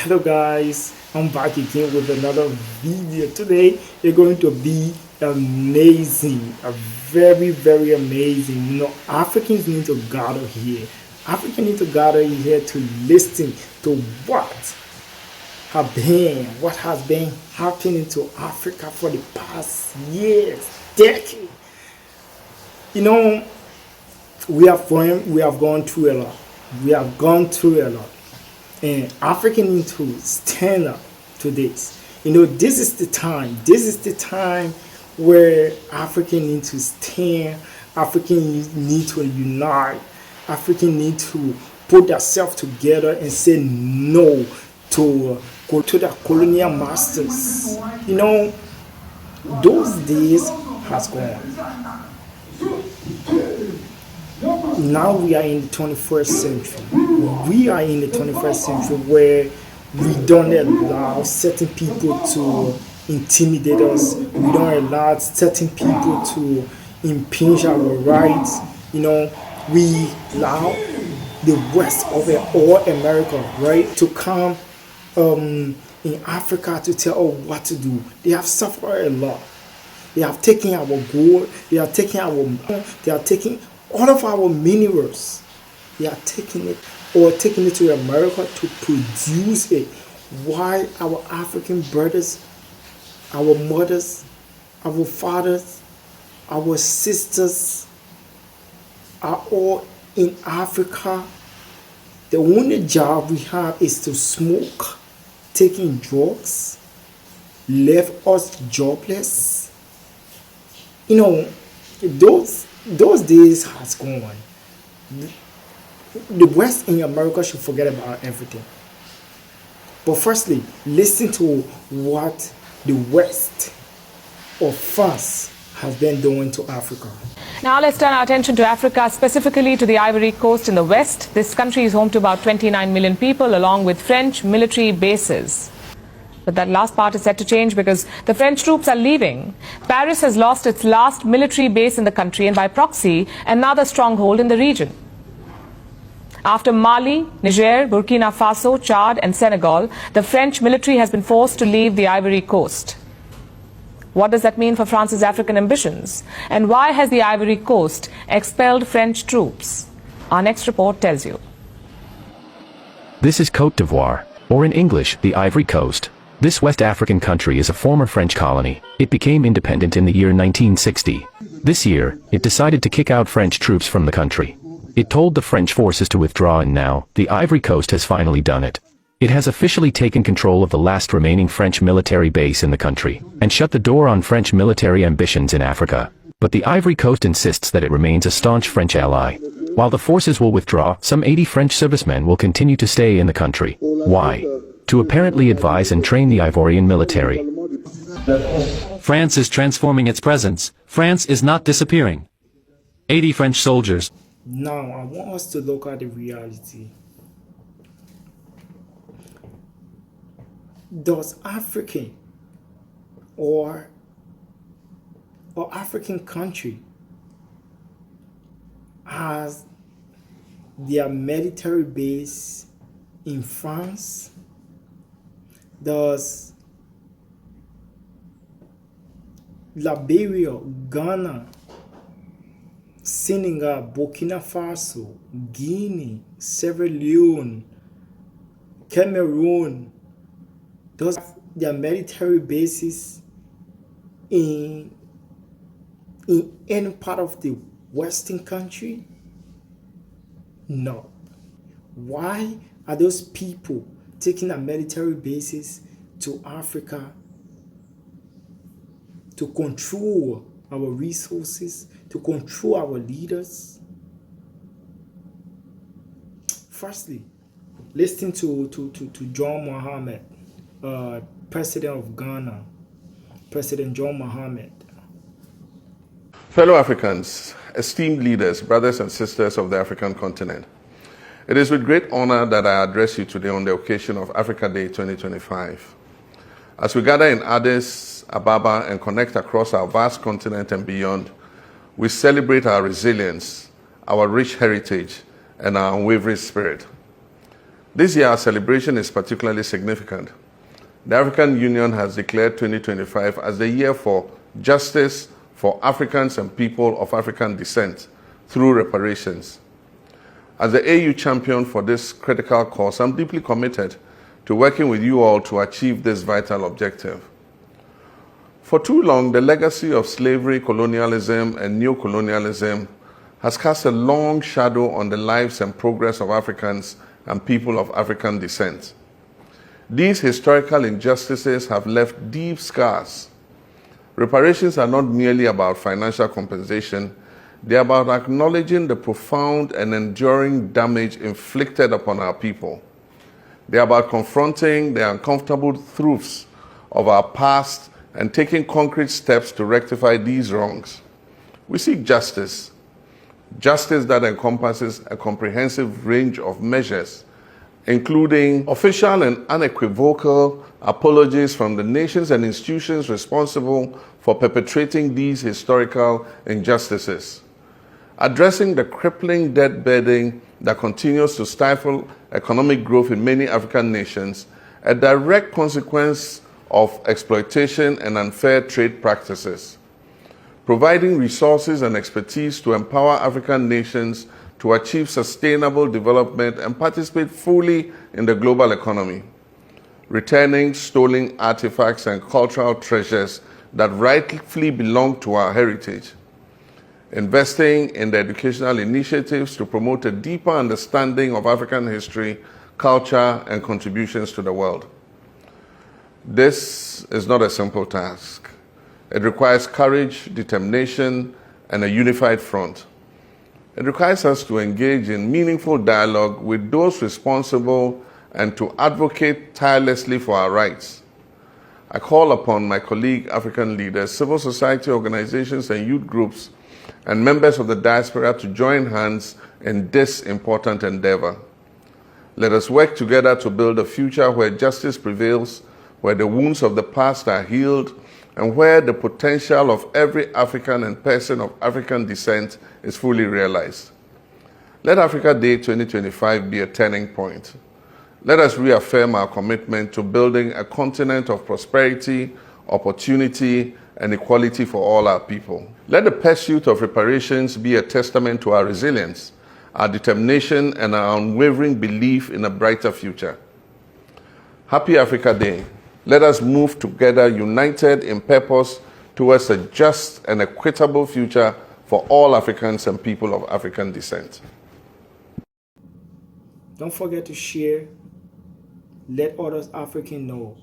Hello guys, I'm back again with another video. Today it's going to be amazing, a very amazing. Africans need to gather here. Africans need to gather here to listen to what has been happening to Africa for the past years, decades. We have gone through a lot. We have gone through a lot. And Africa need to stand up to this. This is the time. This is the time where Africa need to stand. Africa need to unite. Africa need to put themselves together and say no to the colonial masters. Those days has gone. Now we are in the 21st century. We are in the 21st century where we don't allow certain people to intimidate us. We don't allow certain people to impinge our rights. We allow the West of all America, right, to come in Africa to tell us what to do. They have suffered a lot. They have taken our gold. They are taking all of our minerals. They are taking it to America to produce it. Why our African brothers, our mothers, our fathers, our sisters are all in Africa? The only job we have is to smoke, taking drugs, left us jobless. Those days has gone. The West in America should forget about everything. But firstly, listen to what the West of France has been doing to Africa. Now let's turn our attention to Africa, specifically to the Ivory Coast in the West. This country is home to about 29 million people, along with French military bases. But that last part is set to change because the French troops are leaving. Paris has lost its last military base in the country and by proxy, another stronghold in the region. After Mali, Niger, Burkina Faso, Chad and Senegal, the French military has been forced to leave the Ivory Coast. What does that mean for France's African ambitions? And why has the Ivory Coast expelled French troops? Our next report tells you. This is Côte d'Ivoire, or in English, the Ivory Coast. This West African country is a former French colony. It became independent in the year 1960. This year, it decided to kick out French troops from the country. It told the French forces to withdraw and now, the Ivory Coast has finally done it. It has officially taken control of the last remaining French military base in the country, and shut the door on French military ambitions in Africa. But the Ivory Coast insists that it remains a staunch French ally. While the forces will withdraw, some 80 French servicemen will continue to stay in the country. Why? To apparently advise and train the Ivorian military. France is transforming its presence. France is not disappearing. 80 French soldiers. Now, I want us to look at the reality. Does African or African country has their military base in France? Does Liberia, Ghana, Senegal, Burkina Faso, Guinea, Sierra Leone, Cameroon, those have their military bases in any part of the Western country? No. Why are those people taking their military bases to Africa to control our resources, to control our leaders? Firstly, listen to John Mahama, President of Ghana, President John Mahama. Fellow Africans, esteemed leaders, brothers and sisters of the African continent, it is with great honor that I address you today on the occasion of Africa Day 2025. As we gather in Addis Ababa and connect across our vast continent and beyond, we celebrate our resilience, our rich heritage, and our unwavering spirit. This year, our celebration is particularly significant. The African Union has declared 2025 as the year for justice for Africans and people of African descent through reparations. As the AU champion for this critical cause, I'm deeply committed to working with you all to achieve this vital objective. For too long, the legacy of slavery, colonialism, and neocolonialism has cast a long shadow on the lives and progress of Africans and people of African descent. These historical injustices have left deep scars. Reparations are not merely about financial compensation, they are about acknowledging the profound and enduring damage inflicted upon our people. They are about confronting the uncomfortable truths of our past and taking concrete steps to rectify these wrongs. We seek justice, justice that encompasses a comprehensive range of measures, including official and unequivocal apologies from the nations and institutions responsible for perpetrating these historical injustices, addressing the crippling debt burden that continues to stifle economic growth in many African nations, a direct consequence of exploitation and unfair trade practices, providing resources and expertise to empower African nations to achieve sustainable development and participate fully in the global economy, returning stolen artifacts and cultural treasures that rightfully belong to our heritage, investing in the educational initiatives to promote a deeper understanding of African history, culture, and contributions to the world. This is not a simple task. It requires courage, determination, and a unified front. It requires us to engage in meaningful dialogue with those responsible and to advocate tirelessly for our rights. I call upon my colleague African leaders, civil society organizations and youth groups, and members of the diaspora to join hands in this important endeavor. Let us work together to build a future where justice prevails, where the wounds of the past are healed, and where the potential of every African and person of African descent is fully realized. Let Africa Day 2025 be a turning point. Let us reaffirm our commitment to building a continent of prosperity, opportunity, and equality for all our people. Let the pursuit of reparations be a testament to our resilience, our determination, and our unwavering belief in a brighter future. Happy Africa Day. Let us move together united in purpose towards a just and equitable future for all Africans and people of African descent. Don't forget to share. Let others Africans know